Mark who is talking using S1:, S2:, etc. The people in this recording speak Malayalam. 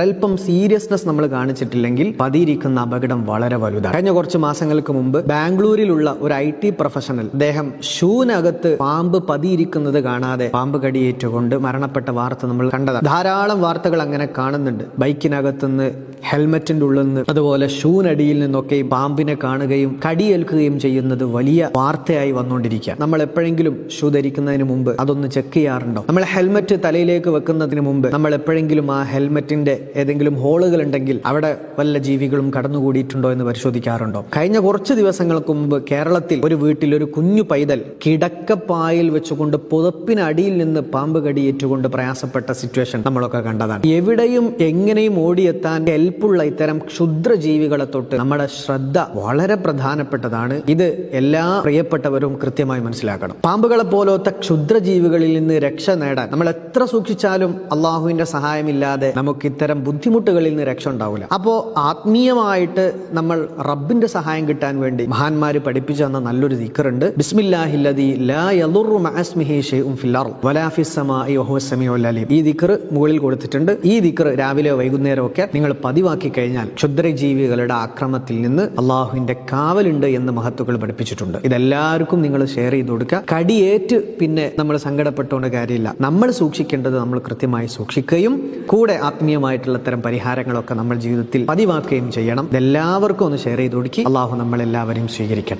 S1: അല്പം സീരിയസ്നെസ് നമ്മൾ കാണിച്ചിട്ടില്ലെങ്കിൽ പതിയിരിക്കുന്ന അപകടം വളരെ വലുതാണ്. കഴിഞ്ഞ കുറച്ച് മാസങ്ങൾക്ക് മുമ്പ് ബാംഗ്ലൂരിലുള്ള ഒരു IT പ്രൊഫഷണൽ അദ്ദേഹം ഷൂവിനകത്ത് പാമ്പ് പതിയിരിക്കുന്നത് കാണാതെ പാമ്പ് കടിയേറ്റുകൊണ്ട് മരണപ്പെട്ട വാർത്ത നമ്മൾ കണ്ടതാണ്. ധാരാളം വാർത്തകൾ അങ്ങനെ കാണുന്നുണ്ട്. ബൈക്കിനകത്തുനിന്ന്, ഹെൽമെറ്റിന്റെ ഉള്ളിൽ നിന്ന്, അതുപോലെ ഷൂനടിയിൽ നിന്നൊക്കെ പാമ്പിനെ കാണുകയും കടിയേൽക്കുകയും ചെയ്യുന്നത് വലിയ വാർത്തയായി വന്നുകൊണ്ടിരിക്കുക. നമ്മൾ എപ്പോഴെങ്കിലും ഷൂ ധരിക്കുന്നതിന് മുമ്പ് അതൊന്ന് ചെക്ക് ചെയ്യാറുണ്ടോ? നമ്മൾ ഹെൽമെറ്റ് തലയിലേക്ക് വെക്കുന്നതിന് മുമ്പ് നമ്മൾ എപ്പോഴെങ്കിലും ആ ഹെൽമെറ്റിന്റെ ഏതെങ്കിലും ഹോളുകൾ ഉണ്ടെങ്കിൽ അവിടെ വല്ല ജീവികളും കടന്നുകൂടിയിട്ടുണ്ടോ എന്ന് പരിശോധിക്കാറുണ്ടോ? കഴിഞ്ഞ കുറച്ച് ദിവസങ്ങൾക്ക് മുമ്പ് കേരളത്തിൽ ഒരു വീട്ടിൽ ഒരു കുഞ്ഞു പൈതൽ കിടക്കപ്പായിൽ വെച്ചുകൊണ്ട് പുതപ്പിനടിയിൽ നിന്ന് പാമ്പ് കടിയേറ്റുകൊണ്ട് പ്രയാസപ്പെട്ട സിറ്റുവേഷൻ നമ്മളൊക്കെ കണ്ടതാണ്. എവിടെയും എങ്ങനെയും ഓടിയെത്താൻ ഹെൽപ്പുള്ള ഇത്തരം ക്ഷുദ്രജീവികളെ തൊട്ട് നമ്മുടെ ശ്രദ്ധ വളരെ പ്രധാനപ്പെട്ടതാണ്. ഇത് എല്ലാ പ്രിയപ്പെട്ടവരും കൃത്യമായി മനസ്സിലാക്കണം. പാമ്പുകളെ പോലത്തെ ക്ഷുദ്രജീവികളിൽ നിന്ന് രക്ഷ നേടാൻ നമ്മൾ എത്ര സൂക്ഷിച്ചാലും അള്ളാഹുവിന്റെ സഹായമില്ലാതെ നമുക്ക് ഇത്തരം ബുദ്ധിമുട്ടുകളിൽ നിന്ന് രക്ഷ ഉണ്ടാവില്ല. അപ്പോ ആത്മീയമായിട്ട് നമ്മൾ റബ്ബിന്റെ സഹായം കിട്ടാൻ വേണ്ടി മഹാന്മാര് പഠിപ്പിച്ചു തന്ന നല്ലൊരു ദിക്റുണ്ട്. ബിസ്മില്ലാഹില്ലദീ ലാ യദുറു മഅസ്മിഹി ശൈഉൻ ഫിൽ അർദ് വലാ ഫിസ് സമാഇ വഹുവ സമീഉൽ അലീം. ഈ ദിക്ർ മുകളിൽ കൊടുത്തിട്ടുണ്ട്. ഈ ദിക്ർ രാവിലെ വൈകുന്നേരം ഒക്കെ നിങ്ങൾ പതിവാക്കി കഴിഞ്ഞാൽ ക്ഷുദ്രജീവികളുടെ ആക്രമണത്തിൽ നിന്ന് അള്ളാഹുവിന്റെ കാവലുണ്ട് എന്ന് മഹത്തുക്കൾ പഠിപ്പിച്ചിട്ടുണ്ട്. ഇതെല്ലാവർക്കും നിങ്ങൾ ഷെയർ ചെയ്ത് കൊടുക്കുക. കടിയേറ്റ് പിന്നെ നമ്മൾ സങ്കടപ്പെട്ടുകൊണ്ട് കാര്യമില്ല. നമ്മൾ സൂക്ഷിക്കേണ്ടത് നമ്മൾ കൃത്യമായി സൂക്ഷിക്കുകയും കൂടെ ആത്മീയമായിട്ടുള്ള ഇത്തരം പരിഹാരങ്ങളൊക്കെ നമ്മൾ ജീവിതത്തിൽ പതിവാക്കുകയും ചെയ്യണം. ഇതെല്ലാവർക്കും ഒന്ന് ഷെയർ ചെയ്ത് കൊടുക്കി. അള്ളാഹു നമ്മളെല്ലാവരെയും സ്വീകരിക്കണം.